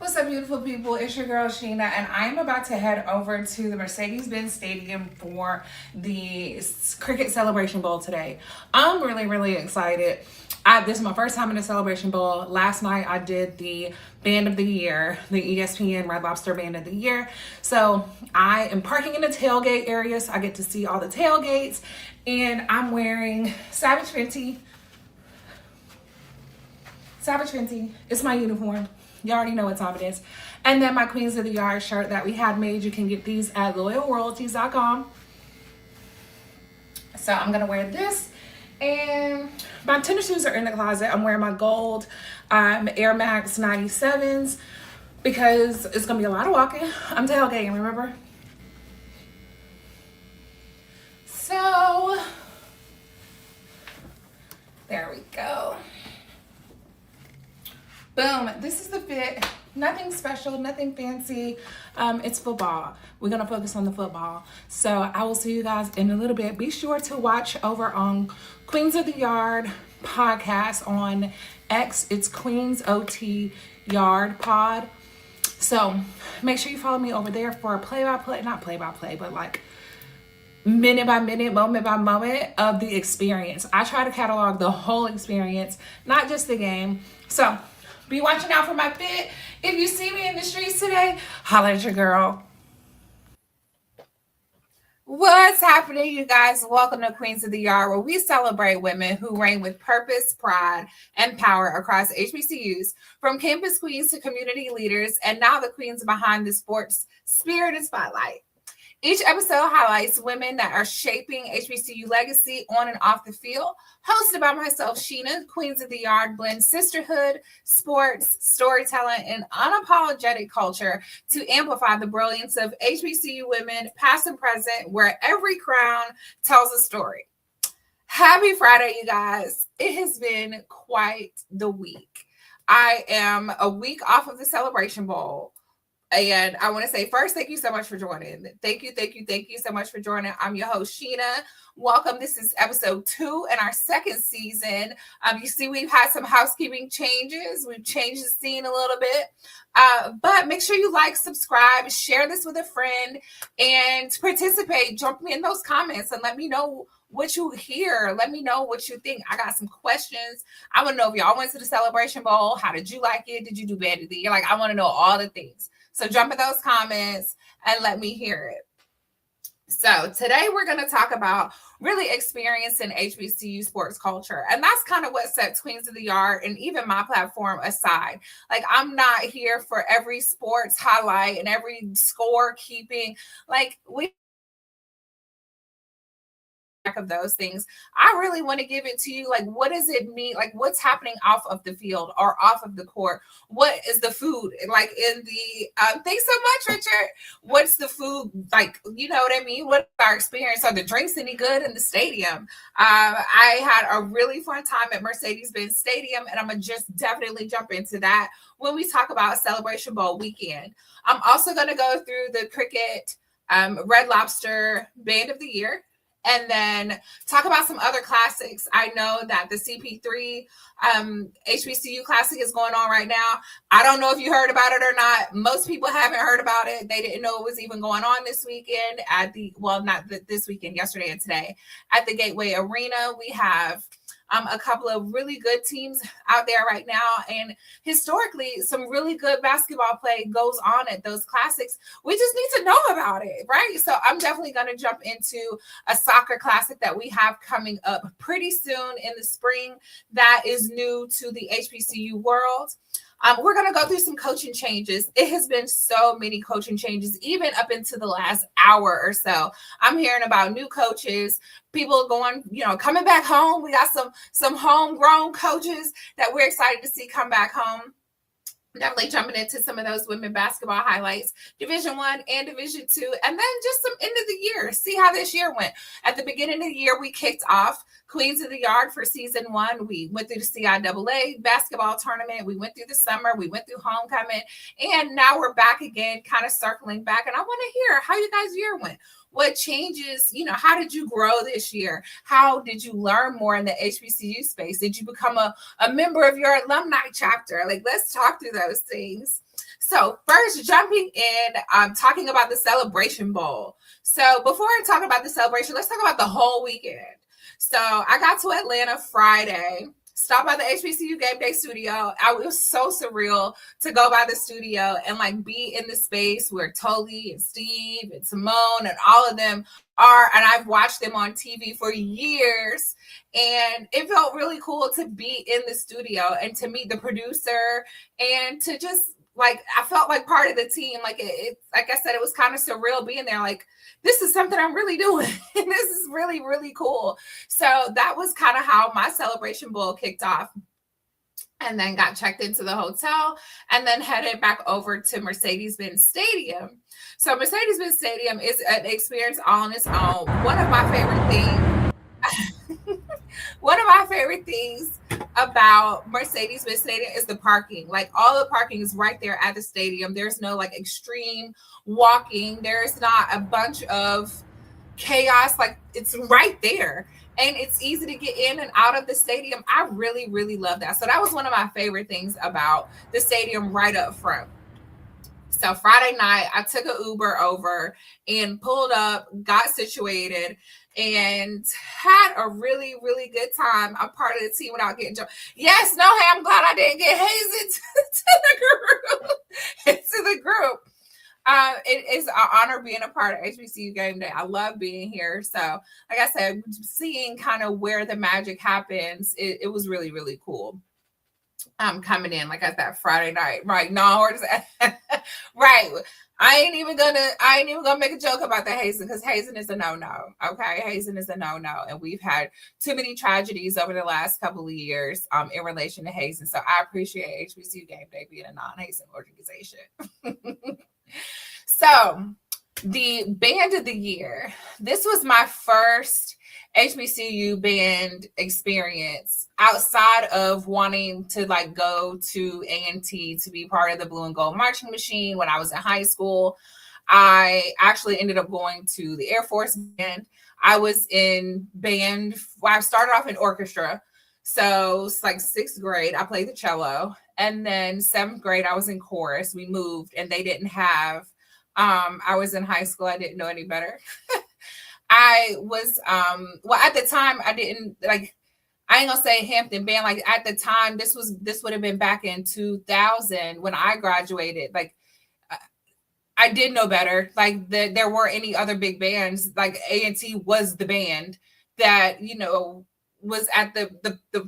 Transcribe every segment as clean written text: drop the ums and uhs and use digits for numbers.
What's up, beautiful people? It's your girl Sheena, and I'm about to head over to the Mercedes-Benz Stadium for the Cricket Celebration Bowl today. I'm really excited. This is my first time in the Celebration Bowl. Last night I did the Band of the Year, the ESPN Red Lobster Band of the Year. So I am parking in the tailgate area, so I get to see all the tailgates, and I'm wearing Savage Fenty. It's my uniform. You already know what time it is. And then my Queens of the Yard shirt that we had made. You can get these at loyalroyalties.com. So I'm going to wear this. And my tennis shoes are in the closet. I'm wearing my gold Air Max 97s because it's going to be a lot of walking. I'm tailgating, remember? So, there we go. Boom, this is the fit. Nothing special, nothing fancy. It's football. We're gonna focus on the football. So I will see you guys in a little bit. Be sure to watch over on Queens of the Yard podcast on X. It's Queens OT Yard Pod. So make sure you follow me over there for a play-by-play, not play-by-play, but like minute by minute, moment by moment of the experience. I try to catalog the whole experience, not just the game. So be watching out for my fit. If you see me in the streets today, holler at your girl. What's happening, you guys? Welcome to Queens of the Yard, where we celebrate women who reign with purpose, pride, and power across HBCUs, from campus queens to community leaders, and now the queens behind the sports spirit and spotlight. Each episode highlights women that are shaping HBCU legacy on and off the field. Hosted by myself, Sheena, Queens of the Yard blends sisterhood, sports, storytelling, and unapologetic culture to amplify the brilliance of HBCU women, past and present, where every crown tells a story. Happy Friday, you guys. It has been quite the week. I am a week off of the Celebration Bowl. And I want to say first, thank you so much for joining. Thank you so much for joining. I'm your host, Sheena. Welcome. This is episode 2 in our second season. You see, we've had some housekeeping changes. We've changed the scene a little bit. But make sure you like, subscribe, share this with a friend, and participate. Jump me in those comments and let me know what you hear. Let me know what you think. I got some questions. I want to know if y'all went to the Celebration Bowl. How did you like it? Did you do bad? I want to know all the things. So jump in those comments and let me hear it. So today we're going to talk about really experiencing HBCU sports culture. And that's kind of what sets Queens of the Yard and even my platform aside. Like, I'm not here for every sports highlight and every score keeping. Like, we of those things. I really want to give it to you. Like, what does it mean? Like, what's happening off of the field or off of the court? What is the food like in the thanks so much, Richard. What's the food like? You know what I mean? What's our experience? Are the drinks any good in the stadium? I had a really fun time at Mercedes-Benz Stadium, and I'm gonna just definitely jump into that when we talk about Celebration Bowl weekend. I'm also gonna go through the Cricket Red Lobster Band of the Year, and then talk about some other classics. I know that the CP3 HBCU Classic is going on right now. I don't know if you heard about it or not. Most people haven't heard about it. They didn't know it was even going on this weekend this weekend, yesterday and today. At the Gateway Arena, we have a couple of really good teams out there right now. And historically, some really good basketball play goes on at those classics. We just need to know about it, right? So I'm definitely going to jump into a soccer classic that we have coming up pretty soon in the spring that is new to the HBCU world. We're going to go through some coaching changes. It has been so many coaching changes, even up into the last hour or so. I'm hearing about new coaches, people going, coming back home. We got some homegrown coaches that we're excited to see come back home. Definitely jumping into some of those women basketball highlights, Division I and Division II, and then just some end of the year. See how this year went. At the beginning of the year, we kicked off Queens of the Yard for season 1. We went through the CIAA basketball tournament. We went through the summer. We went through homecoming, and now we're back again, kind of circling back. And I want to hear how you guys' year went. What changes, how did you grow this year? How did you learn more in the HBCU space? Did you become a member of your alumni chapter? Like, let's talk through those things. So first, jumping in, I'm talking about the Celebration Bowl. So before I talk about the celebration, let's talk about the whole weekend. So I got to Atlanta Friday, stopped by the HBCU Gameday studio. It was so surreal to go by the studio and like be in the space where Toli and Steve and Simone and all of them are, and I've watched them on TV for years, and it felt really cool to be in the studio and to meet the producer and to just like, I felt like part of the team. Like it like I said, it was kind of surreal being there. Like, this is something I'm really doing. This is really, really cool. So that was kind of how my Celebration Bowl kicked off. And then got checked into the hotel and then headed back over to Mercedes-Benz Stadium. So Mercedes-Benz Stadium is an experience all on its own. One of my favorite things about Mercedes-Benz Stadium is the parking. Like, all the parking is right there at the stadium. There's no like extreme walking. There's not a bunch of chaos. Like, it's right there. And it's easy to get in and out of the stadium. I really, really love that. So that was one of my favorite things about the stadium right up front. So Friday night, I took an Uber over and pulled up, got situated, and had a really, really good time. I'm part of the team without getting jumped. Yes, no, hey, I'm glad I didn't get hazed to the group. It is an honor being a part of HBCU Gameday. I love being here. So, like I said, seeing kind of where the magic happens, it was really, really cool. Coming in like at that Friday night, right? No, right. I ain't even gonna make a joke about the hazing, because hazing is a no-no. Okay, hazing is a no-no, and we've had too many tragedies over the last couple of years in relation to hazing. So I appreciate HBCU Gameday being a non-hazing organization. So the band of the year, this was my first HBCU band experience outside of wanting to like go to A&T to be part of the Blue and Gold Marching Machine. When I was in high school, I actually ended up going to the Air Force Band. I was in band. Well, I started off in orchestra. So it's like 6th grade, I played the cello. And then 7th grade, I was in chorus. We moved and they didn't have, I was in high school. I didn't know any better. I was, well, at the time I didn't like, I ain't gonna say Hampton band. Like at the time, this would have been back in 2000 when I graduated. Like I did know better. Like there weren't any other big bands. Like A&T was the band that, you know, was at the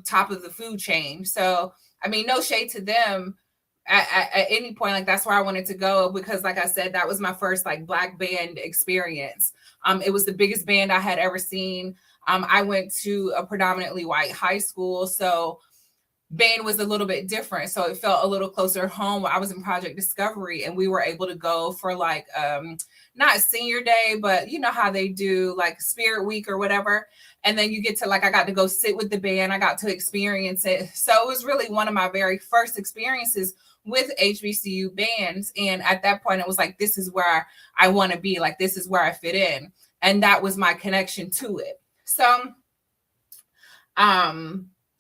top of the food chain. So, I mean, no shade to them at any point. Like that's where I wanted to go, because like I said, that was my first like Black band experience. It was the biggest band I had ever seen. I went to a predominantly white high school, so band was a little bit different. So it felt a little closer home. I was in Project Discovery, and we were able to go for like, not senior day, but you know how they do like Spirit Week or whatever. And then you get to like, I got to go sit with the band. I got to experience it. So it was really one of my very first experiences with HBCU bands. And at that point, it was like, this is where I want to be. Like, this is where I fit in. And that was my connection to it. So,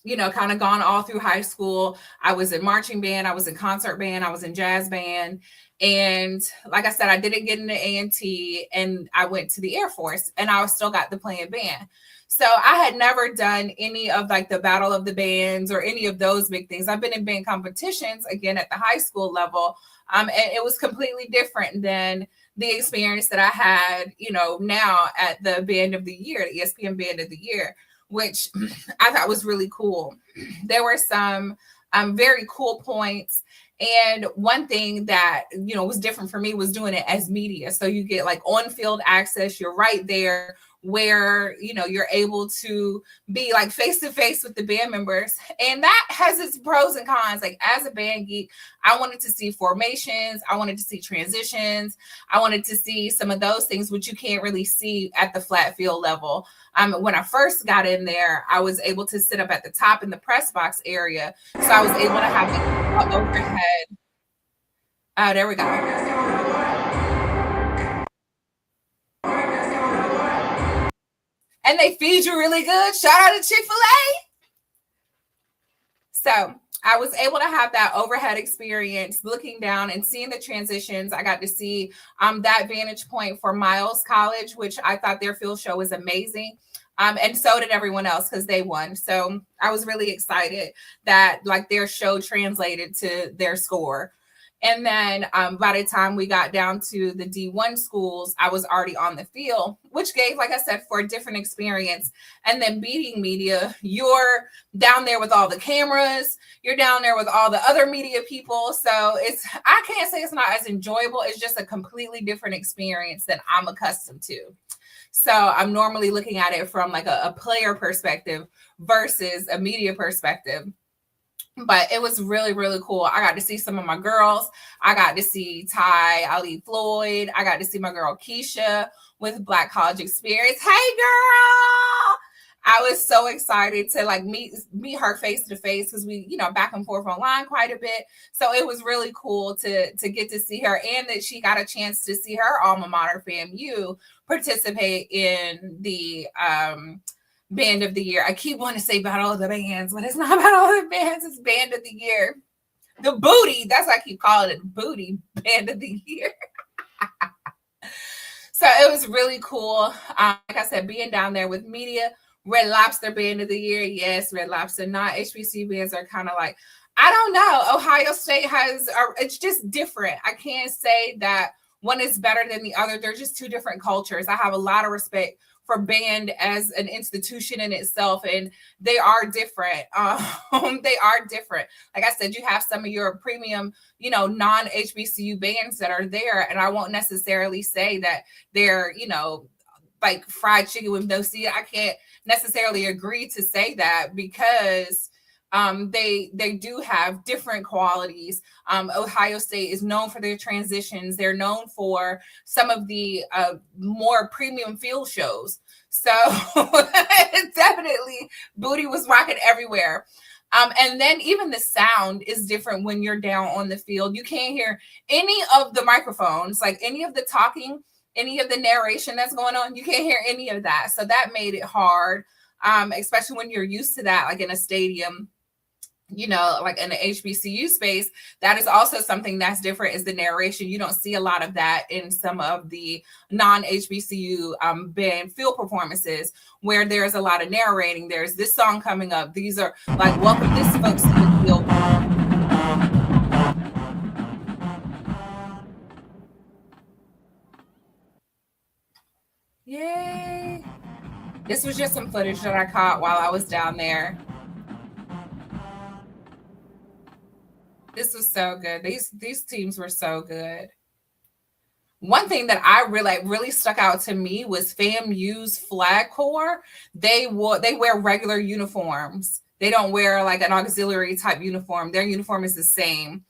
you know, kind of gone all through high school. I was in marching band. I was in concert band. I was in jazz band. And like I said, I didn't get into A&T, and I went to the Air Force, and I still got to play in band. So I had never done any of like the Battle of the Bands or any of those big things. I've been in band competitions, again, at the high school level. And it was completely different than the experience that I had, you know, now at the Band of the Year, the ESPN Band of the Year, which I thought was really cool. There were some very cool points. And one thing that, you know, was different for me was doing it as media. So you get like on-field access. You're right there where, you know, you're able to be like face to face with the band members. And that has its pros and cons. Like as a band geek, I wanted to see formations. I wanted to see transitions. I wanted to see some of those things, which you can't really see at the flat field level. When I first got in there, I was able to sit up at the top in the press box area. So I was able to have the overhead. There we go. And they feed you really good. Shout out to Chick-fil-A. So I was able to have that overhead experience looking down and seeing the transitions. I got to see that vantage point for Miles College, which I thought their field show was amazing. And so did everyone else because they won. So I was really excited that like their show translated to their score. And then by the time we got down to the D1 schools, I was already on the field, which gave, like I said, for a different experience. And then beating media, you're down there with all the cameras, you're down there with all the other media people. So I can't say it's not as enjoyable. It's just a completely different experience than I'm accustomed to. So I'm normally looking at it from like a player perspective versus a media perspective. But it was really, really cool. I got to see some of my girls. I got to see Ty, Ali Floyd. I got to see my girl Keisha with Black College Experience. Hey, girl! I was so excited to like meet her face to face because we, back and forth online quite a bit. So it was really cool to get to see her, and that she got a chance to see her alma mater, FAMU, participate in the Band of the Year. I keep wanting to say Battle of the Bands, but it's not Battle of the Bands. It's Band of the Year. The Booty. That's what I keep calling it. Booty Band of the Year. So it was really cool. Like I said, being down there with media. Red Lobster Band of the Year. Yes, Red Lobster. Not HBCU bands are kind of like, I don't know. Ohio State it's just different. I can't say that one is better than the other. They're just two different cultures. I have a lot of respect for band as an institution in itself, and they are different. They are different. Like I said, you have some of your premium, non-HBCU bands that are there, and I won't necessarily say that they're, like fried chicken with no seed. I can't necessarily agree to say that because they do have different qualities. Ohio State is known for their transitions. They're known for some of the more premium field shows. So definitely Booty was rocking everywhere. And then even the sound is different when you're down on the field. You can't hear any of the microphones, like any of the talking, any of the narration that's going on. You can't hear any of that. So that made it hard, especially when you're used to that, like in a stadium, like in the HBCU space. That is also something that's different, is the narration. You don't see a lot of that in some of the non-HBCU band field performances where there's a lot of narrating. There's this song coming up. These are like, welcome this folks to the field. Yay. This was just some footage that I caught while I was down there. This was so good. These teams were so good. One thing that I really stuck out to me was FAMU's flag corps. They wear regular uniforms. They don't wear like an auxiliary type uniform. Their uniform is the same.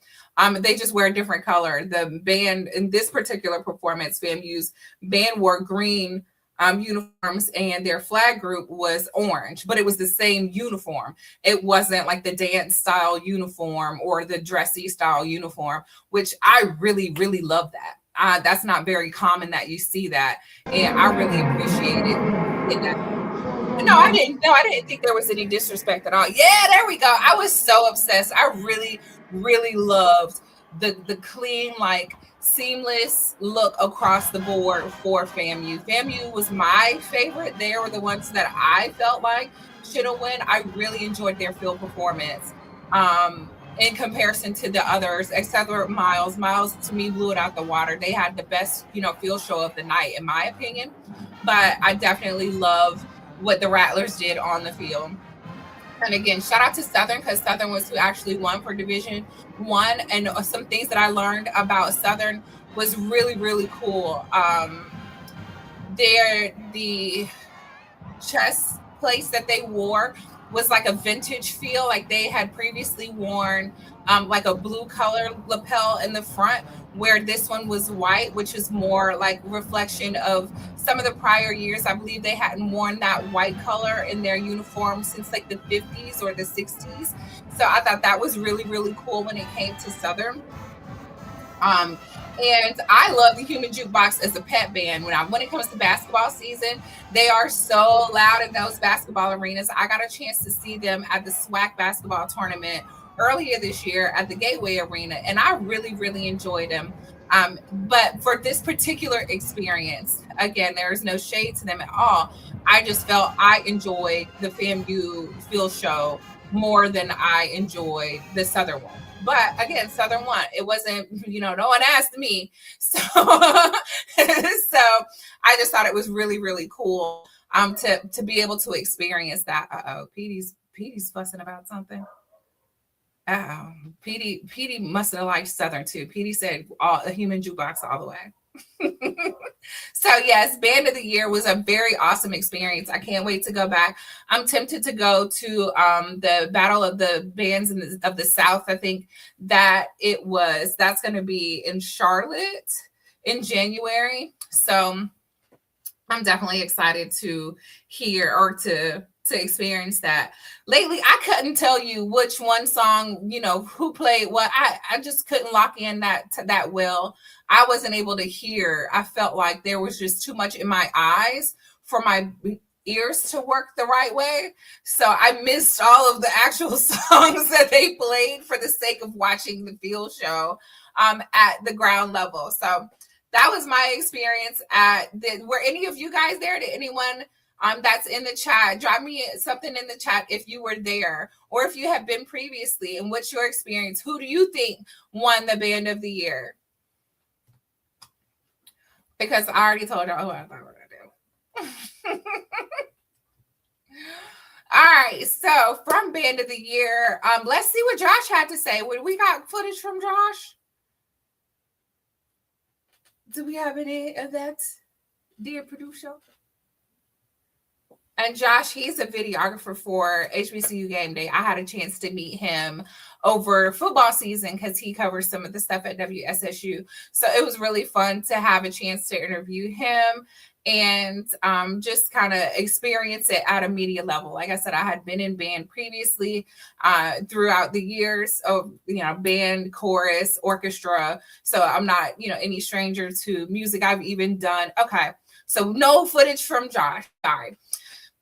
They just wear a different color. The band in this particular performance, FAMU's band wore green uniforms, and their flag group was orange, but it was the same uniform. It wasn't like the dance style uniform or the dressy style uniform, which I really, really love that. That's not very common that you see that, and I really appreciate it. No, I didn't think there was any disrespect at all. Yeah, there we go. I was so obsessed. I really, really loved the clean, like seamless look across the board for FAMU. FAMU was my favorite. They were the ones that I felt like should have won. I really enjoyed their field performance in comparison to the others, except for Miles. Miles, to me, blew it out the water. They had the best, field show of the night, in my opinion. But I definitely love what the Rattlers did on the field. And again, shout out to Southern, because Southern was who actually won for Division I. And some things that I learned about Southern was really, really cool. The chest plates that they wore was like a vintage feel, like they had previously worn like a blue color lapel in the front, where this one was white, which is more like reflection of some of the prior years. I believe they hadn't worn that white color in their uniform since like the 50s or the 60s. So I thought that was really, really cool when it came to Southern. And I love the Human Jukebox as a pet band. When it comes to basketball season, they are so loud in those basketball arenas. I got a chance to see them at the SWAC basketball tournament earlier this year at the Gateway Arena, and I really, really enjoyed them. But for this particular experience, again, there is no shade to them at all. I just felt I enjoyed the FAMU field show more than I enjoyed the Southern one. But again, Southern one, it wasn't, no one asked me. So, so I just thought it was really, really cool to be able to experience that. Petey's fussing about something. Petey must have liked Southern too. Petey said a human jukebox all the way. So yes, Band of the Year was a very awesome experience. I can't wait to go back. I'm tempted to go to the Battle of the Bands of the South. I think that's going to be in Charlotte in January. So I'm definitely excited to hear or to experience that. Lately, I couldn't tell you which one song, who played what. I just couldn't lock in that well. I wasn't able to hear. I felt like there was just too much in my eyes for my ears to work the right way. So I missed all of the actual songs that they played for the sake of watching the field show at the ground level. So that was my experience were any of you guys there? Did anyone that's in the chat, drop me something in the chat if you were there or if you have been previously, and what's your experience? Who do you think won the Band of the Year? Because I already told you who I thought we're gonna do. All right, so from Band of the Year, let's see what Josh had to say. We got footage from Josh? Do we have any of that, dear producer? And Josh, he's a videographer for HBCU Gameday. I had a chance to meet him over football season because he covers some of the stuff at WSSU. So it was really fun to have a chance to interview him and just kind of experience it at a media level. Like I said, I had been in band previously throughout the years of, band, chorus, orchestra. So I'm not, any stranger to music. I've even done, okay. So no footage from Josh, sorry.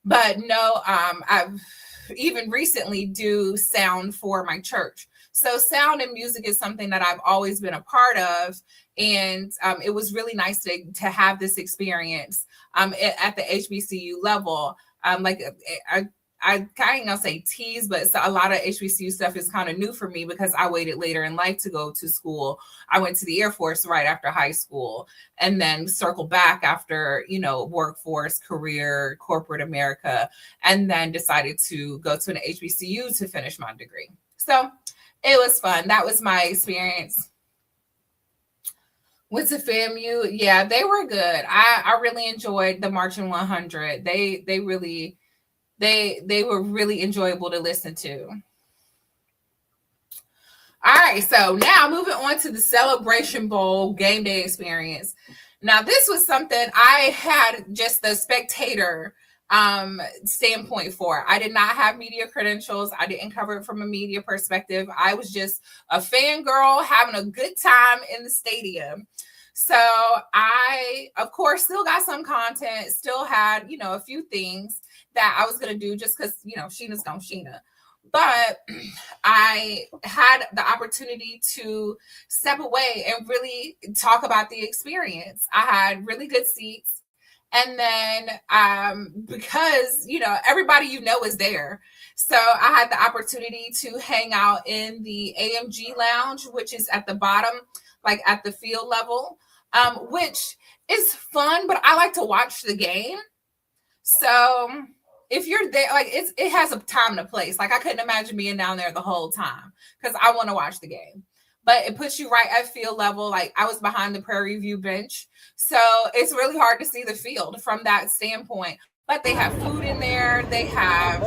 But no, I've even recently do sound for my church. So sound and music is something that I've always been a part of. And it was really nice to have this experience at the HBCU level. I kind of gonna say tease, but a lot of HBCU stuff is kind of new for me because I waited later in life to go to school. I went to the Air Force right after high school and then circled back after, workforce, career, corporate America, and then decided to go to an HBCU to finish my degree. So it was fun. That was my experience. With the FAMU, yeah, they were good. I really enjoyed the Marching 100. They really... They were really enjoyable to listen to. All right, so now moving on to the Celebration Bowl game day experience. Now, this was something I had just the spectator standpoint for. I did not have media credentials. I didn't cover it from a media perspective. I was just a fangirl having a good time in the stadium. So I, of course, still got some content, still had, a few things that I was going to do just because, Sheena's gonna Sheena. But I had the opportunity to step away and really talk about the experience. I had really good seats. And then because, everybody is there. So I had the opportunity to hang out in the AMG lounge, which is at the bottom, like at the field level, which is fun, but I like to watch the game. So if you're there, like it has a time and a place. Like I couldn't imagine being down there the whole time because I want to watch the game. But it puts you right at field level. Like I was behind the Prairie View bench. So it's really hard to see the field from that standpoint. But they have food in there. They have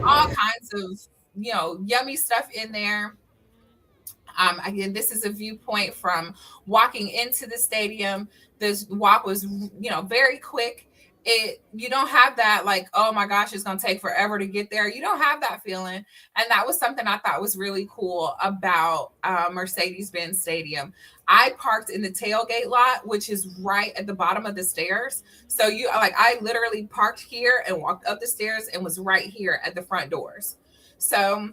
all kinds of, yummy stuff in there. Again, this is a viewpoint from walking into the stadium. This walk was, very quick. You don't have that like, oh my gosh, it's going to take forever to get there. You don't have that feeling. And that was something I thought was really cool about Mercedes-Benz Stadium. I parked in the tailgate lot, which is right at the bottom of the stairs. So I literally parked here and walked up the stairs and was right here at the front doors. So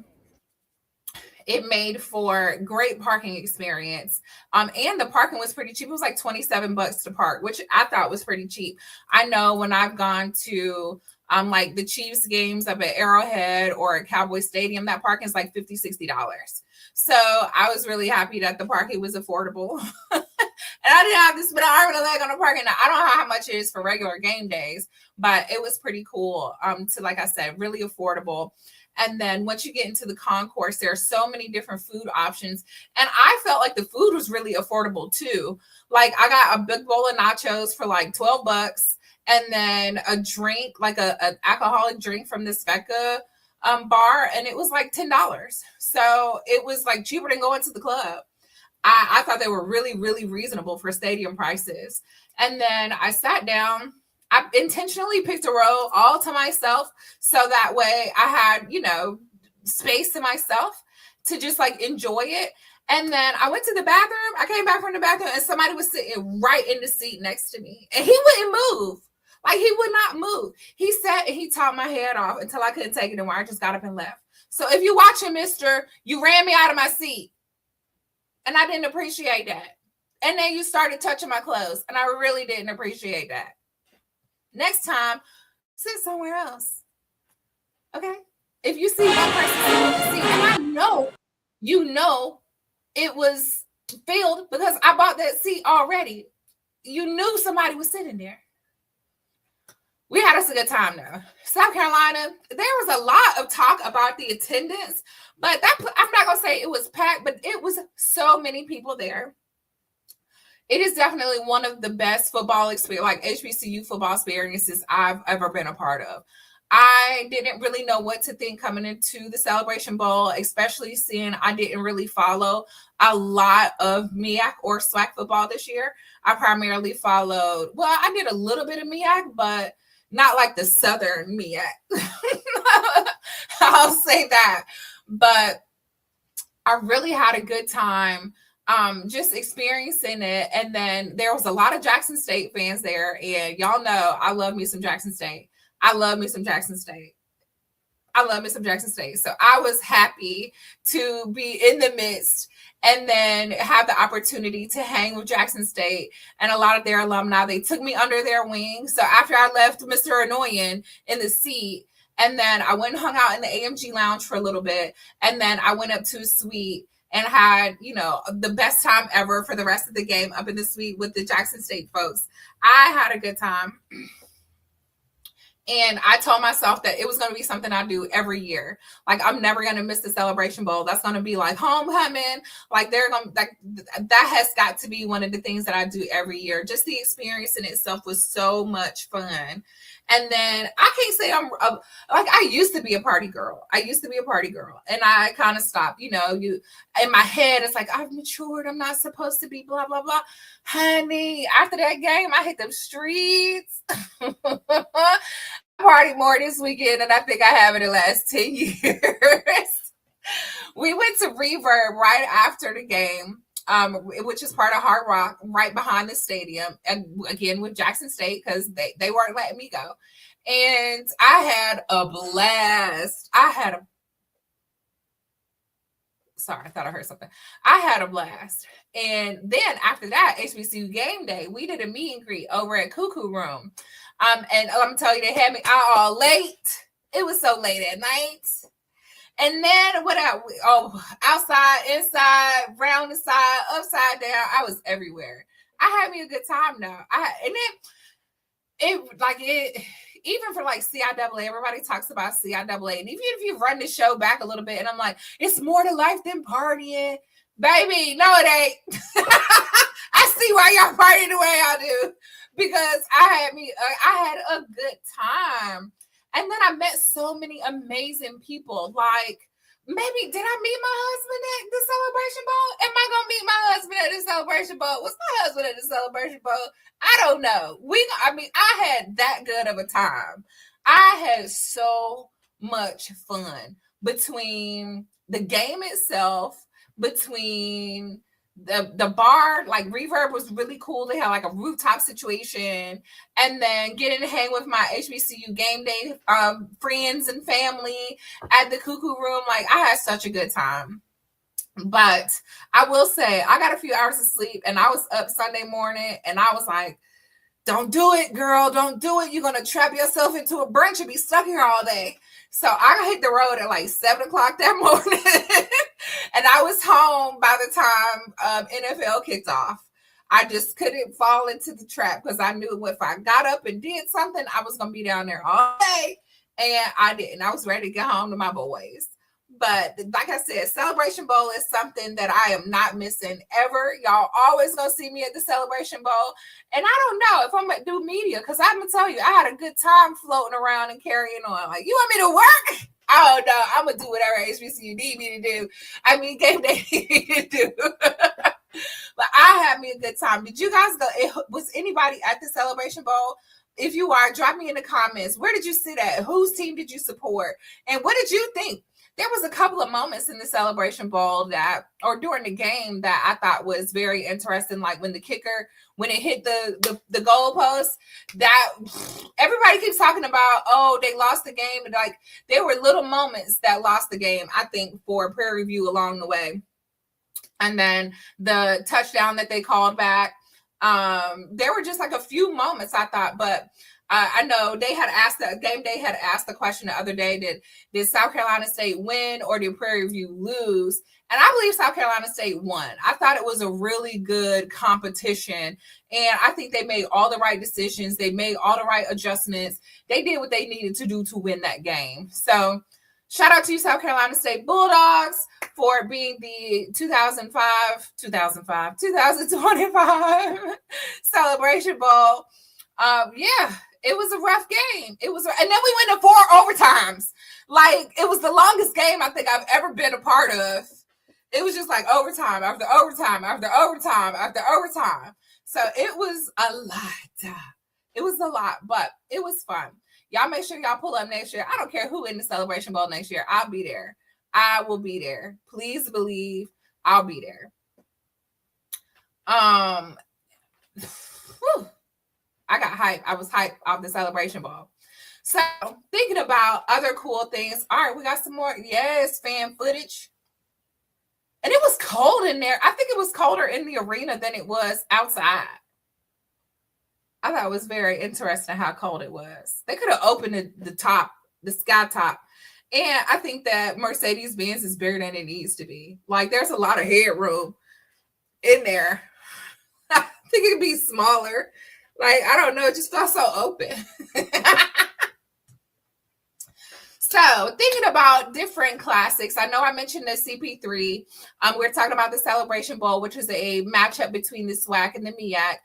it made for great parking experience. And the parking was pretty cheap. It was like $27 to park, which I thought was pretty cheap. I know when I've gone to like the Chiefs games up at Arrowhead or at Cowboy Stadium, that parking is like $50, $60. So I was really happy that the parking was affordable. And I didn't have to spend an arm and a leg on the parking. Now, I don't know how much it is for regular game days, but it was pretty cool. To, like I said, really affordable. And then once you get into the concourse, there are so many different food options. And I felt like the food was really affordable too. Like I got a big bowl of nachos for like $12, and then a drink, like a alcoholic drink from the Sveka bar, and it was like $10. So it was like cheaper than going to the club. I thought they were really, really reasonable for stadium prices. And then I sat down. I intentionally picked a row all to myself, so that way I had, space to myself to just like enjoy it. And then I went to the bathroom. I came back from the bathroom and somebody was sitting right in the seat next to me, and he wouldn't move. Like he would not move. He sat and he taught my head off until I couldn't take it anymore. I just got up and left. So if you're watching, mister, you ran me out of my seat. And I didn't appreciate that. And then you started touching my clothes, and I really didn't appreciate that. Next time, sit somewhere else. Okay? If you see one person sitting in the seat, and I know it was filled because I bought that seat already. You knew somebody was sitting there. We had us a good time though. South Carolina, there was a lot of talk about the attendance, but I'm not gonna say it was packed, but it was so many people there. It is definitely one of the best football experience, like HBCU football experiences I've ever been a part of. I didn't really know what to think coming into the Celebration Bowl, especially seeing I didn't really follow a lot of MEAC or SWAC football this year. I primarily followed, well, I did a little bit of MEAC, but not like the Southern MEAC. I'll say that. But I really had a good time just experiencing it. And then there was a lot of Jackson State fans there. And y'all know I love me some Jackson State. I love me some Jackson State. So I was happy to be in the midst and then have the opportunity to hang with Jackson State and a lot of their alumni. They took me under their wing. So after I left Mr. Annoying in the seat, and then I went and hung out in the AMG lounge for a little bit, and then I went up to a suite and had, the best time ever for the rest of the game up in the suite with the Jackson State folks. I had a good time. And I told myself that it was going to be something I do every year. Like I'm never going to miss the Celebration Bowl. That's going to be like homecoming. Like that has got to be one of the things that I do every year. Just the experience in itself was so much fun. And then I can't say I used to be a party girl. And I kind of stopped, in my head, it's like, I've matured. I'm not supposed to be blah, blah, blah. Honey, after that game, I hit them streets. Party more this weekend than I think I have in the last 10 years. We went to Reverb right after the game. Which is part of Hard Rock, right behind the stadium, and again with Jackson State because they weren't letting me go. And I had a blast. Sorry, I thought I heard something. I had a blast. And then after that, HBCU Gameday, we did a meet and greet over at Cuckoo Room. And I'm telling you, they had me out all late. It was so late at night. And then what else? Oh, outside, inside, round the side, upside down. I was everywhere. I had me a good time now. Even for like CIAA, everybody talks about CIAA. And even if you run the show back a little bit, and I'm like, it's more to life than partying. Baby, no, it ain't. I see why y'all party the way I do. Because I had a good time. And then I met so many amazing people. Like, maybe, did I meet my husband at the Celebration Bowl? Am I going to meet my husband at the Celebration Bowl? Was my husband at the Celebration Bowl? I don't know. I had that good of a time. I had so much fun between the game itself, between the bar, like Reverb was really cool. They had like a rooftop situation, and then getting to hang with my HBCU Gameday friends and family at the Cuckoo Room. Like I had such a good time. But I will say I got a few hours of sleep, and I was up Sunday morning, and I was like, don't do it, girl. Don't do it. You're going to trap yourself into a brunch and be stuck here all day. So I hit the road at like 7 o'clock that morning. And I was home by the time NFL kicked off. I just couldn't fall into the trap because I knew if I got up and did something, I was going to be down there all day. And I didn't. I was ready to get home to my boys. But like I said, Celebration Bowl is something that I am not missing ever. Y'all always gonna see me at the Celebration Bowl. And I don't know if I'm gonna do media, because I'm gonna tell you, I had a good time floating around and carrying on. Like, you want me to work? I don't know. I'm gonna do whatever HBCU need me to do. I mean, Gameday need me to do. But I had me a good time. Did you guys go? Was anybody at the Celebration Bowl? If you are, drop me in the comments. Where did you sit at? Whose team did you support? And what did you think? There was a couple of moments in the Celebration Bowl or during the game that I thought was very interesting. Like when the kicker, when it hit the goalpost, that everybody keeps talking about, oh, they lost the game. And like, there were little moments that lost the game, I think, for Prairie View along the way. And then the touchdown that they called back. There were just like a few moments, I thought, but I know they had asked Gameday had asked the question the other day, did South Carolina State win or did Prairie View lose? And I believe South Carolina State won. I thought it was a really good competition. And I think they made all the right decisions. They made all the right adjustments. They did what they needed to do to win that game. So shout out to you, South Carolina State Bulldogs, for being the 2025 Celebration Bowl. Yeah. It was a rough game. And then we went to 4 overtimes. Like, it was the longest game I think I've ever been a part of. It was just like overtime after overtime after overtime after overtime. So it was a lot. It was a lot, but it was fun. Y'all make sure y'all pull up next year. I don't care who in the Celebration Bowl next year. I'll be there. I will be there. Please believe I'll be there. Whew. I got hyped. I was hyped off the Celebration Bowl. So thinking about other cool things. All right, we got some more. Yes, fan footage. And it was cold in there. I think it was colder in the arena than it was outside. I thought it was very interesting how cold it was. They could have opened the sky top. And I think that Mercedes-Benz is bigger than it needs to be. Like, there's a lot of headroom in there. I think it could be smaller. Like, I don't know. It just felt so open. So thinking about different classics, I know I mentioned the CP3. We're talking about the Celebration Bowl, which is a matchup between the SWAC and the MEAC.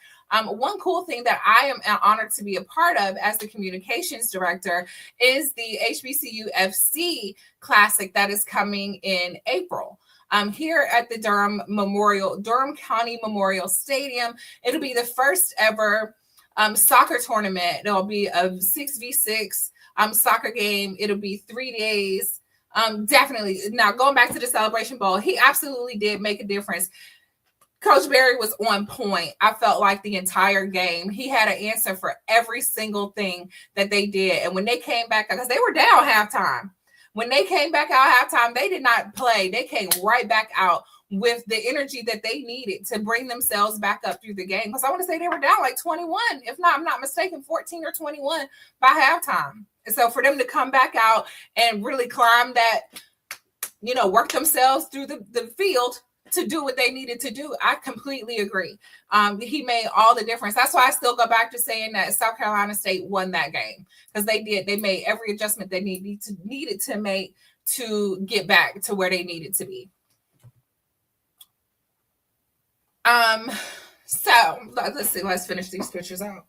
One cool thing that I am honored to be a part of as the communications director is the HBCU FC Classic that is coming in April. Here at the Durham County Memorial Stadium. It'll be the first ever soccer tournament. It'll be a 6v6 soccer game. It'll be 3 days. Definitely. Now, going back to the Celebration Bowl, he absolutely did make a difference. Coach Barry was on point. I felt like the entire game, he had an answer for every single thing that they did. And when they came back, because they were down halftime, when they came back out halftime, they did not play. They came right back out with the energy that they needed to bring themselves back up through the game. Because I want to say they were down like 21, if not, I'm not mistaken, 14 or 21 by halftime. And so for them to come back out and really climb that, work themselves through the field to do what they needed to do, I completely agree. He made all the difference. That's why I still go back to saying that South Carolina State won that game, because they did. They made every adjustment they needed to make to get back to where they needed to be. So let's see. Let's finish these pictures out.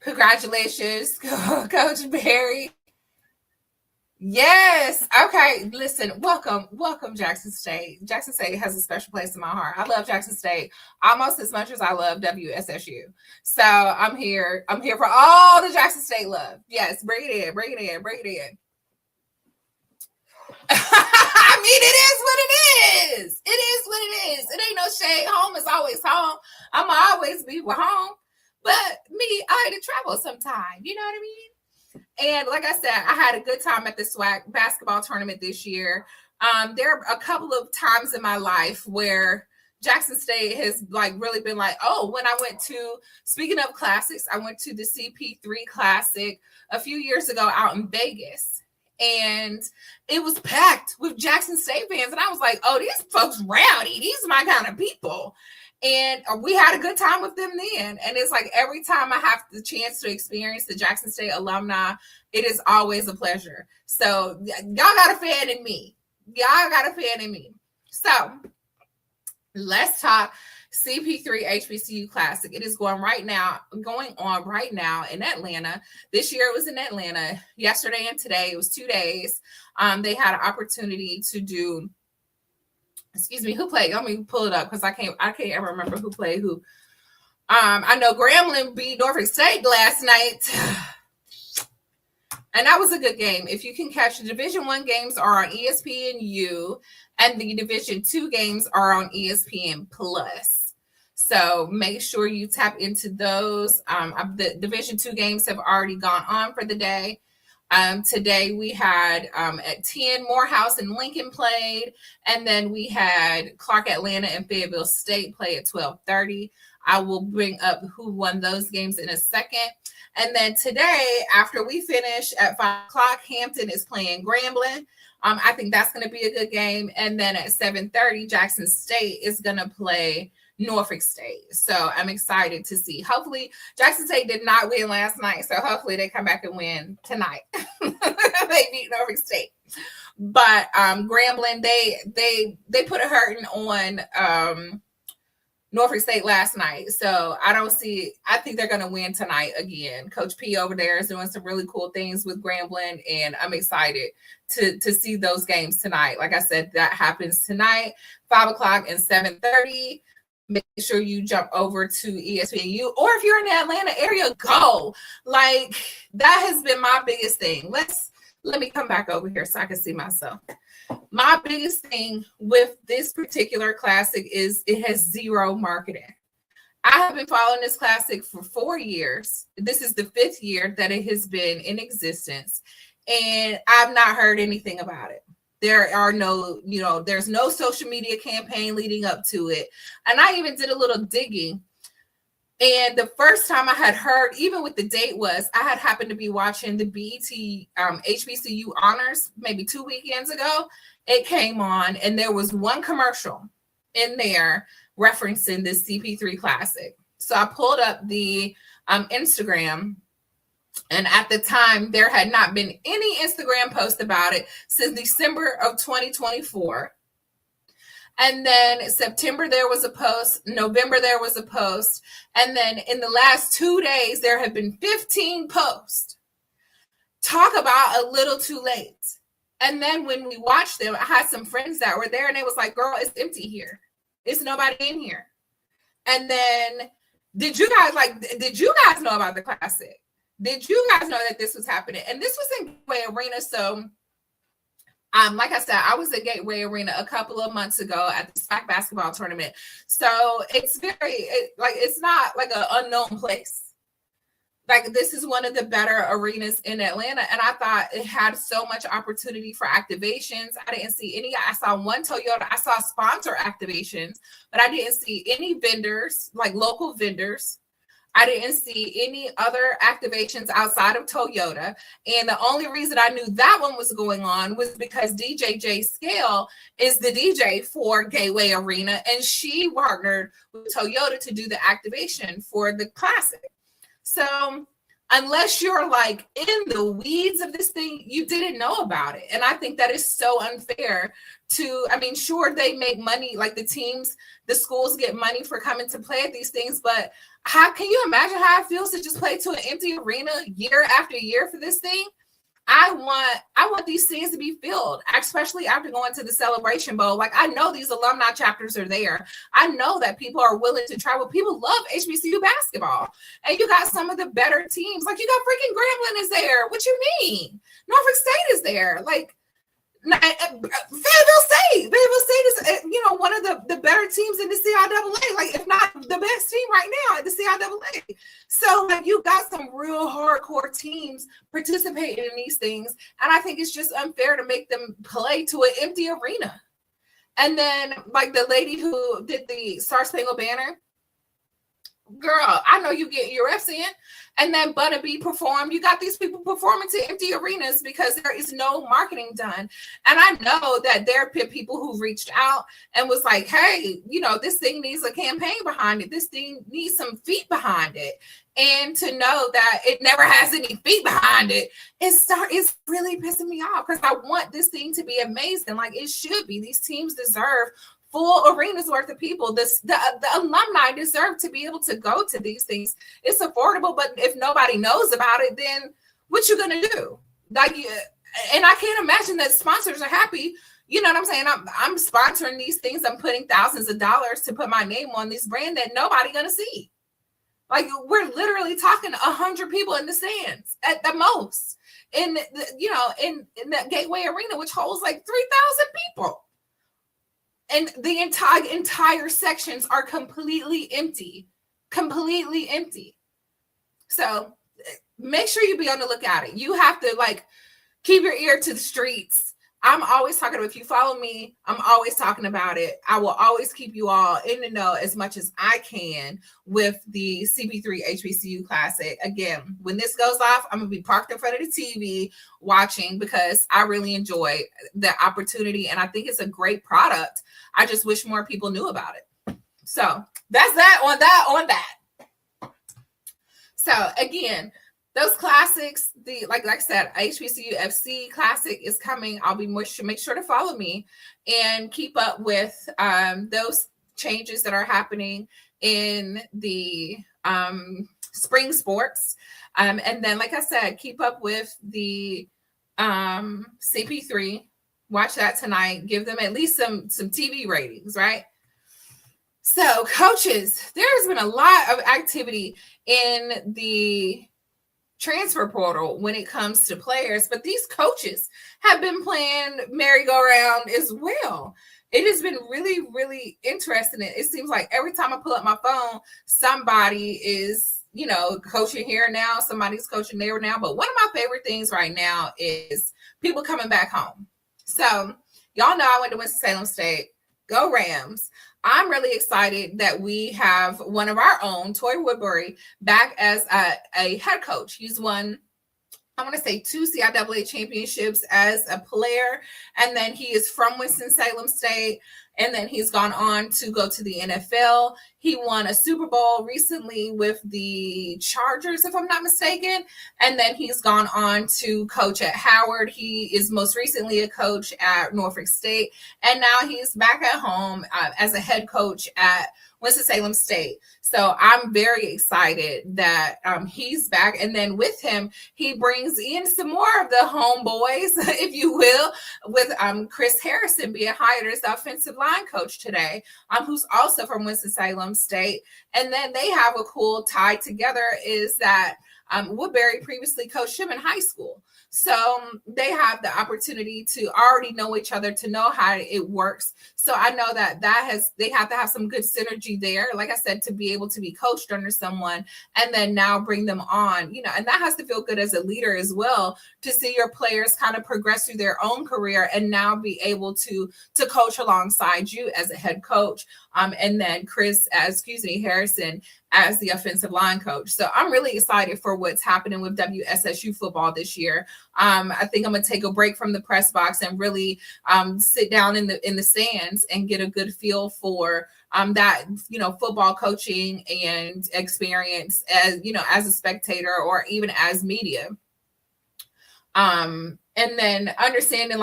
Congratulations, Coach Barry. Yes. Okay. Listen, welcome, Jackson State. Jackson State has a special place in my heart. I love Jackson State almost as much as I love WSSU. So I'm here for all the Jackson State love. Yes. Bring it in. I mean, it is what it is. It is what it is. It ain't no shade. Home is always home. I'm always be with home. But me, I had to travel sometime. You know what I mean? And like I said, I had a good time at the SWAC basketball tournament this year. There are a couple of times in my life where Jackson State has like really been like, oh, when I went to, speaking of classics, I went to the CP3 Classic a few years ago out in Vegas. And it was packed with Jackson State fans. And I was like, oh, these folks rowdy. These are my kind of people. And we had a good time with them then. And it's like every time I have the chance to experience the Jackson State alumni, it is always a pleasure. So y'all got a fan in me. Y'all got a fan in me. So let's talk CP3 HBCU Classic. It is going on right now in Atlanta. This year it was in Atlanta. Yesterday and today, it was 2 days. They had an opportunity to do, excuse me, who played? Let me pull it up because I can't ever remember who played who. I know Grambling beat Norfolk State last night. And that was a good game. If you can catch, the Division I games are on ESPNU, and the Division II games are on ESPN Plus. So make sure you tap into those. The Division II games have already gone on for the day. Today we had at 10, Morehouse and Lincoln played, and then we had Clark Atlanta and Fayetteville State play at 12:30. I will bring up who won those games in a second. And then today, after we finish at 5 o'clock, Hampton is playing Grambling. I think that's going to be a good game. And then at 7:30, Jackson State is going to play Norfolk State. So I'm excited to see. Hopefully, Jackson State did not win last night, so hopefully they come back and win tonight. They beat Norfolk State. But Grambling, they put a hurting on Norfolk State last night. So I think they're going to win tonight again. Coach P over there is doing some really cool things with Grambling, and I'm excited to see those games tonight. Like I said, that happens tonight, 5 o'clock and 7:30. Make sure you jump over to ESPNU, or if you're in the Atlanta area, go. Like, that has been my biggest thing. Let me come back over here so I can see myself. My biggest thing with this particular classic is it has zero marketing. I have been following this classic for 4 years. This is the 5th year that it has been in existence, and I've not heard anything about it. There are there's no social media campaign leading up to it. And I even did a little digging. And the first time I had heard, even with the date, was I had happened to be watching the BET HBCU Honors maybe 2 weekends ago. It came on, and there was one commercial in there referencing this CP3 Classic. So I pulled up the Instagram. And at the time, there had not been any Instagram post about it since December of 2024. And then September, there was a post. November, there was a post. And then in the last 2 days, there have been 15 posts. Talk about a little too late. And then when we watched them, I had some friends that were there, and it was like, girl, it's empty here. It's nobody in here. And then did you guys know about the Classic? Did you guys know that this was happening? And this was in Gateway Arena. So, like I said, I was at Gateway Arena a couple of months ago at the SPAC basketball tournament. So it's it's not like an unknown place. Like, this is one of the better arenas in Atlanta. And I thought it had so much opportunity for activations. I didn't see any. I saw one Toyota. I saw sponsor activations, but I didn't see any vendors, like local vendors. I didn't see any other activations outside of Toyota. And the only reason I knew that one was going on was because DJ J Scale is the DJ for Gateway Arena, and she partnered with Toyota to do the activation for the Classic. So unless you're like in the weeds of this thing, you didn't know about it. And I think that is so unfair sure, they make money, like the teams, the schools get money for coming to play at these things, but how can you imagine how it feels to just play to an empty arena year after year for this thing? I want these things to be filled, especially after going to the Celebration Bowl. Like, I know these alumni chapters are there. I know that people are willing to travel. People love HBCU basketball. And you got some of the better teams. Like, you got freaking Grambling is there. What you mean? Norfolk State is there. Like, Fayetteville State is, one of the better teams in the CIAA. Like, if not the best team right now at the CIAA. So like you got some real hardcore teams participating in these things. And I think it's just unfair to make them play to an empty arena. And then like the lady who did the Star Spangled Banner, girl, I know you get your reps in. And then Butta B performed. You got these people performing to empty arenas because there is no marketing done. And I know that there are people who reached out and was like, hey, you know, this thing needs a campaign behind it. This thing needs some feet behind it. And to know that it never has any feet behind it, it's really pissing me off because I want this thing to be amazing. Like it should be. These teams deserve full arenas worth of people. The alumni deserve to be able to go to these things. It's affordable, but if nobody knows about it, then what you gonna do? Like, and I can't imagine that sponsors are happy. You know what I'm saying? I'm sponsoring these things. I'm putting thousands of dollars to put my name on this brand that nobody gonna see. Like we're literally talking 100 people in the stands at the most, in that Gateway Arena, which holds like 3,000 people. And the entire sections are completely empty. So make sure you be on the lookout. You have to like keep your ear to the streets. I'm always talking about, if you follow me, I'm always talking about it. I will always keep you all in the know as much as I can with the CP3 HBCU Classic. Again, when this goes off, I'm going to be parked in front of the TV watching because I really enjoy the opportunity and I think it's a great product. I just wish more people knew about it. So that's that on that. So again, those classics, like I said, HBCU FC Classic is coming. I'll be make sure to follow me and keep up with those changes that are happening in the spring sports. And then, like I said, keep up with the CP3. Watch that tonight. Give them at least some TV ratings, right? So, coaches, there's been a lot of activity in the transfer portal when it comes to players, but these coaches have been playing merry-go-round as well. It has been really, really interesting. It seems like every time I pull up my phone, somebody is, coaching here now, somebody's coaching there now. But one of my favorite things right now is people coming back home. So y'all know I went to Winston-Salem State. Go Rams. I'm really excited that we have one of our own, Toy Woodbury, back as a head coach. He's won, I want to say, 2 CIAA championships as a player. And then he is from Winston-Salem State. And then he's gone on to go to the NFL. He won a Super Bowl recently with the Chargers, if I'm not mistaken. And then he's gone on to coach at Howard. He is most recently a coach at Norfolk State. And now he's back at home as a head coach at Winston-Salem State. So I'm very excited that he's back. And then with him, he brings in some more of the homeboys, if you will, with Chris Harrison being hired as the offensive line coach today, who's also from Winston-Salem State. And then they have a cool tie together is that Woodbury previously coached him in high school. So they have the opportunity to already know each other, to know how it works. So I know that they have to have some good synergy there, like I said, to be able to be coached under someone and then now bring them on, and that has to feel good as a leader as well, to see your players kind of progress through their own career and now be able to coach alongside you as a head coach. And then Harrison as the offensive line coach. So I'm really excited for what's happening with WSSU football this year. I think I'm going to take a break from the press box and really sit down in the stands and get a good feel for that, football coaching and experience as a spectator or even as media. And then understanding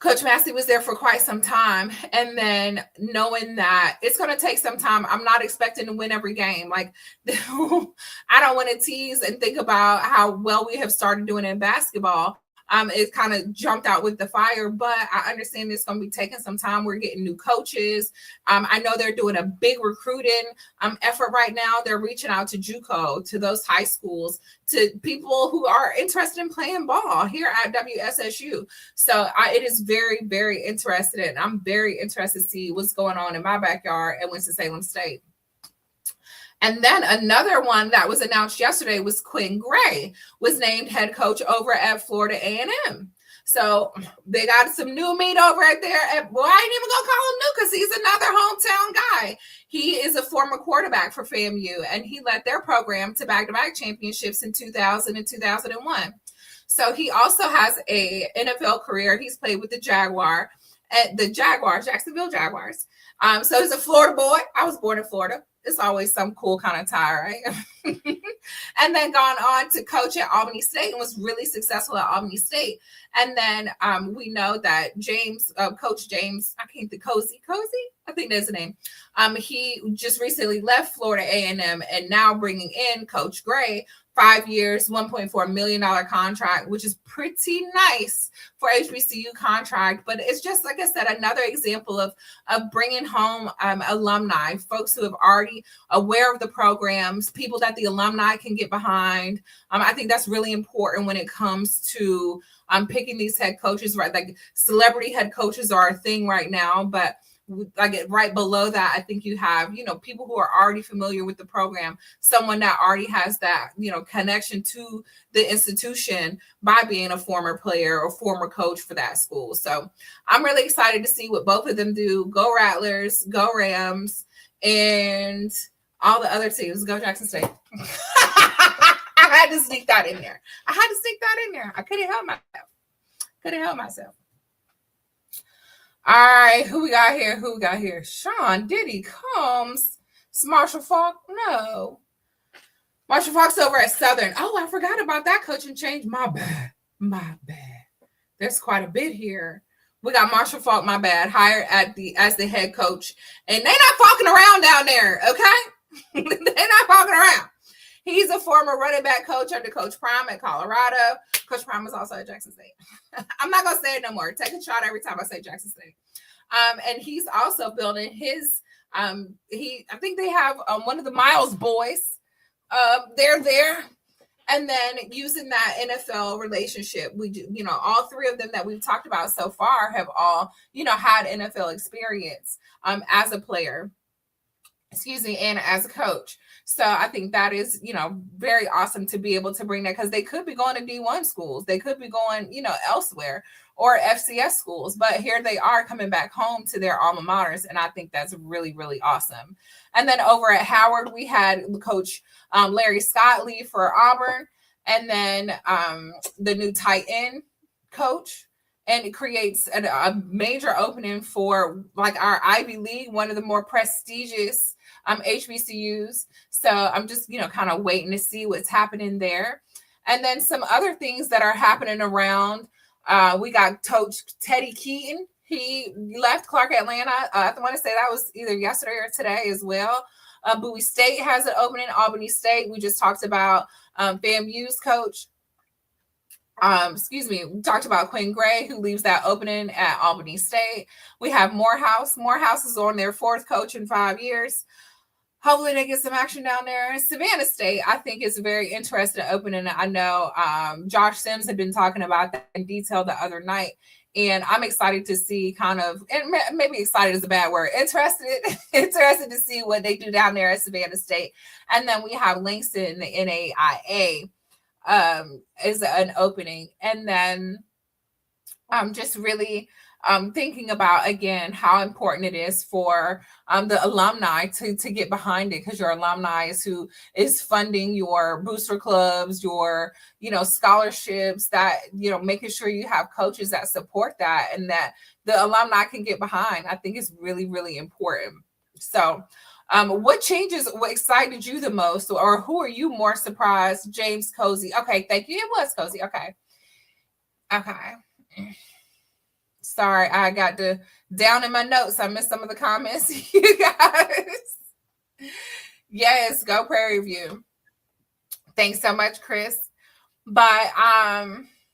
Coach Massey was there for quite some time, and then knowing that it's going to take some time. I'm not expecting to win every game. I don't want to tease and think about how well we have started doing in basketball. It kind of jumped out with the fire, but I understand it's going to be taking some time. We're getting new coaches. I know they're doing a big recruiting effort right now. They're reaching out to JUCO, to those high schools, to people who are interested in playing ball here at WSSU. So it is very, very interesting. And I'm very interested to see what's going on in my backyard at Winston-Salem State. And then another one that was announced yesterday was Quinn Gray was named head coach over at Florida A&M. So they got some new meat over right there. Well, I ain't even gonna call him new because he's another hometown guy. He is a former quarterback for FAMU, and he led their program to back-to-back championships in 2000 and 2001. So he also has a NFL career. He's played with the Jacksonville Jaguars. So he's a Florida boy. I was born in Florida. It's always some cool kind of tie, right? And then gone on to coach at Albany State and was really successful at Albany State. And then we know that Coach James, I can't think, Cozy, I think that's the name. He just recently left Florida A&M and now bringing in Coach Gray, 5 years, $1.4 million contract, which is pretty nice for HBCU contract. But it's just, like I said, another example of bringing home alumni, folks who have already aware of the programs, people that the alumni can get behind. I think that's really important when it comes to picking these head coaches, right? Like celebrity head coaches are a thing right now, but like right below that, I think you have, people who are already familiar with the program, someone that already has that, connection to the institution by being a former player or former coach for that school. So I'm really excited to see what both of them do. Go Rattlers, go Rams, and all the other teams. Go Jackson State. I had to sneak that in there. I couldn't help myself. All right, who we got here? Sean Diddy Combs. Marshall Falk? No. Marshall Falk's over at Southern. Oh, I forgot about that coaching change. My bad. There's quite a bit here. We got Marshall Falk, my bad, hired as the head coach. And they're not fucking around down there, okay? They're not fucking around. He's a former running back coach under Coach Prime at Colorado. Coach Prime was also at Jackson State. I'm not going to say it no more. Take a shot every time I say Jackson State. And he's also building his, I think they have one of the Miles boys. They're there. And then using that NFL relationship, we do, all three of them that we've talked about so far have all, had NFL experience as a player. And as a coach. So I think that is, very awesome to be able to bring that, because they could be going to D1 schools. They could be going, elsewhere, or FCS schools. But here they are coming back home to their alma maters. And I think that's really, really awesome. And then over at Howard, we had Coach Larry Scott leave for Auburn. And then the new tight end coach. And it creates a major opening for like our Ivy League, one of the more prestigious HBCUs. So I'm just, kind of waiting to see what's happening there. And then some other things that are happening around. We got Coach Teddy Keaton. He left Clark Atlanta. I want to say that was either yesterday or today as well. Bowie State has an opening. Albany State. We just talked about FAMU's coach. We talked about Quinn Gray, who leaves that opening at Albany State. We have Morehouse. Morehouse is on their fourth coach in 5 years. Hopefully they get some action down there. Savannah State, I think, is a very interesting opening. I know Josh Sims had been talking about that in detail the other night. And I'm excited to see and maybe excited is a bad word, interested to see what they do down there at Savannah State. And then we have Langston, the NAIA. Is an opening. And then I'm just really thinking about, again, how important it is for the alumni to get behind it, because your alumni is who is funding your booster clubs, your, scholarships, that, making sure you have coaches that support that and that the alumni can get behind. I think is really, really important. So what excited you the most, or who are you more surprised? James Cozy. Okay, thank you. It was Cozy. Okay. Sorry, I got down in my notes. I missed some of the comments, you guys. Yes, go Prairie View. Thanks so much, Chris. But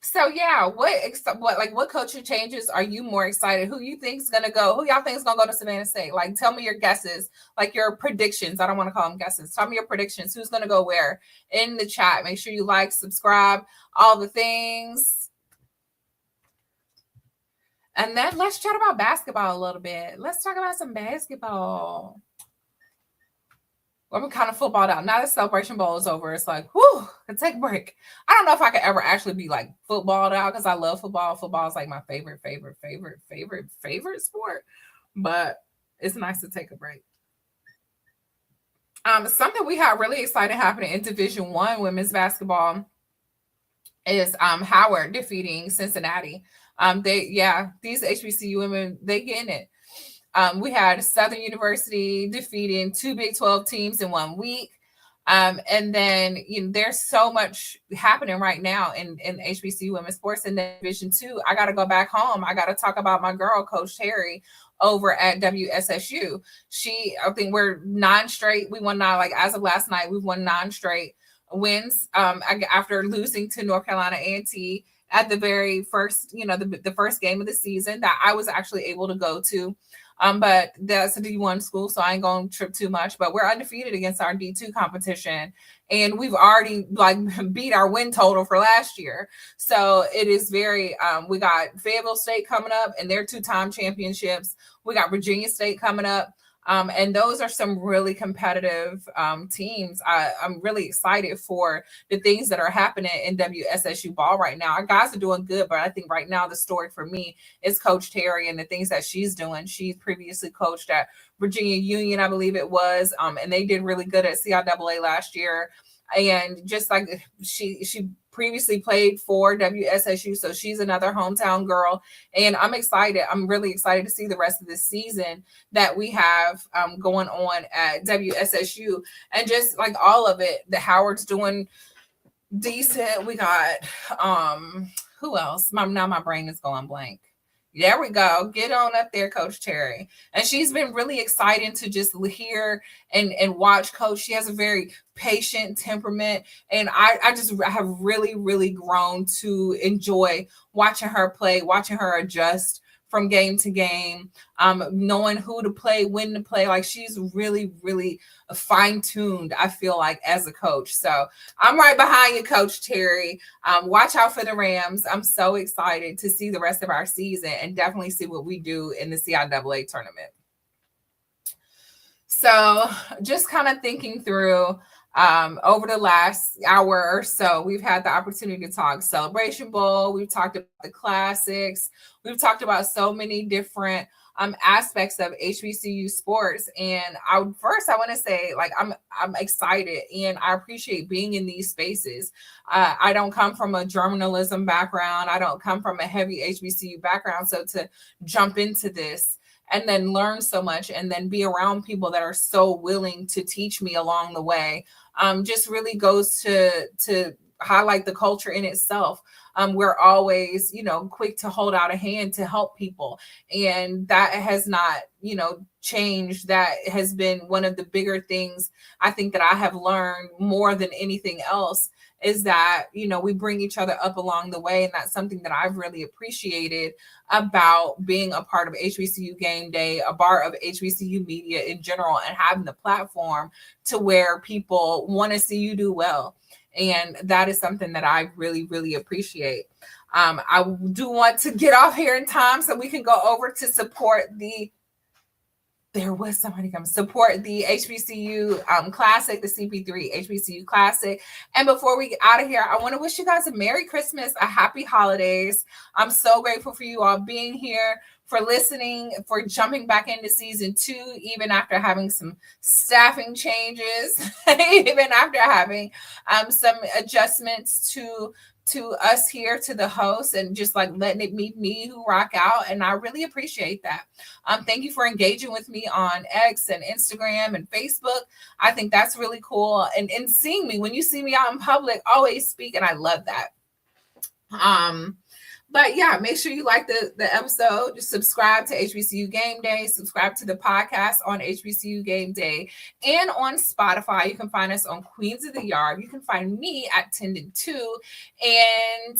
so yeah, what coaching changes are you more excited? Who y'all think is gonna go to Savannah State? Like, tell me your guesses, like your predictions. I don't want to call them guesses. Tell me your predictions. Who's gonna go where in the chat? Make sure you like, subscribe, all the things. And then let's chat about basketball a little bit. Let's talk about some basketball. I'm kind of footballed out. Now the Celebration Bowl is over. It's like, whew, I take a break. I don't know if I could ever actually be like footballed out because I love football. Football is like my favorite sport. But it's nice to take a break. Something we have really exciting happening in Division One women's basketball is Howard defeating Cincinnati. These HBCU women, they getting it. We had Southern University defeating 2 Big 12 teams in 1 week. And then there's so much happening right now in HBCU women's sports in Division 2. I got to go back home. I got to talk about my girl, Coach Terry, over at WSSU. I think we're 9 straight. We won 9, like as of last night, we've won 9 straight wins after losing to North Carolina A&T at the very first, the first game of the season that I was actually able to go to. But that's a D1 school, so I ain't gonna trip too much. But we're undefeated against our D2 competition, and we've already beat our win total for last year. So it is very. We got Fayetteville State coming up, and their 2-time championships. We got Virginia State coming up. And those are some really competitive teams. I'm really excited for the things that are happening in WSSU ball right now. Our guys are doing good, but I think right now the story for me is Coach Terry and the things that she's doing. She's previously coached at Virginia Union, I believe it was, and they did really good at CIAA last year. And just like she previously played for WSSU, so she's another hometown girl. And I'm excited. I'm really excited to see the rest of this season that we have going on at WSSU, and just like all of it. The Howard's doing decent. We got who else? Now my brain is going blank. There we go. Get on up there, Coach Terry. And she's been really exciting to just hear and watch Coach. She has a very patient temperament. And I have really, really grown to enjoy watching her play, watching her adjust from game to game, knowing who to play, when to play. Like she's really, really fine-tuned, I feel like, as a coach. So I'm right behind you, Coach Terry. Watch out for the Rams. I'm so excited to see the rest of our season and definitely see what we do in the CIAA tournament. So just kind of thinking through over the last hour or so, we've had the opportunity to talk Celebration Bowl. We've talked about the classics. We've talked about so many different aspects of HBCU sports. And I want to say, like, I'm excited and I appreciate being in these spaces. I don't come from a journalism background. I don't come from a heavy HBCU background. So to jump into this and then learn so much and then be around people that are so willing to teach me along the way, just really goes to highlight the culture in itself. We're always, quick to hold out a hand to help people. And that has not, changed. That has been one of the bigger things I think that I have learned more than anything else, is that, we bring each other up along the way. And that's something that I've really appreciated about being a part of HBCU Gameday, a part of HBCU media in general, and having the platform to where people want to see you do well. And that is something that I really, really appreciate. I do want to get off here in time so we can go over to support the HBCU Classic, the CP3 HBCU Classic. And before we get out of here, I want to wish you guys a Merry Christmas, a Happy Holidays. I'm so grateful for you all being here, for listening, for jumping back into season 2, even after having some staffing changes, even after having some adjustments to us here, to the host, and just like letting it be me who rock out. And I really appreciate that. Thank you for engaging with me on X and Instagram and Facebook. I think that's really cool. And seeing me, when you see me out in public, always speak. And I love that. But yeah, make sure you like the episode. Just subscribe to HBCU Gameday. Subscribe to the podcast on HBCU Gameday and on Spotify. You can find us on Queens of the Yard. You can find me at Tended 2. And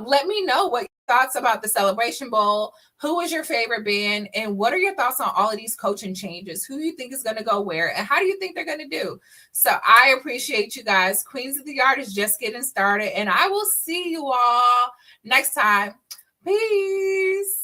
let me know what your thoughts about the Celebration Bowl. Who was your favorite band? And what are your thoughts on all of these coaching changes? Who do you think is going to go where? And how do you think they're going to do? So I appreciate you guys. Queens of the Yard is just getting started. And I will see you all next time. Peace.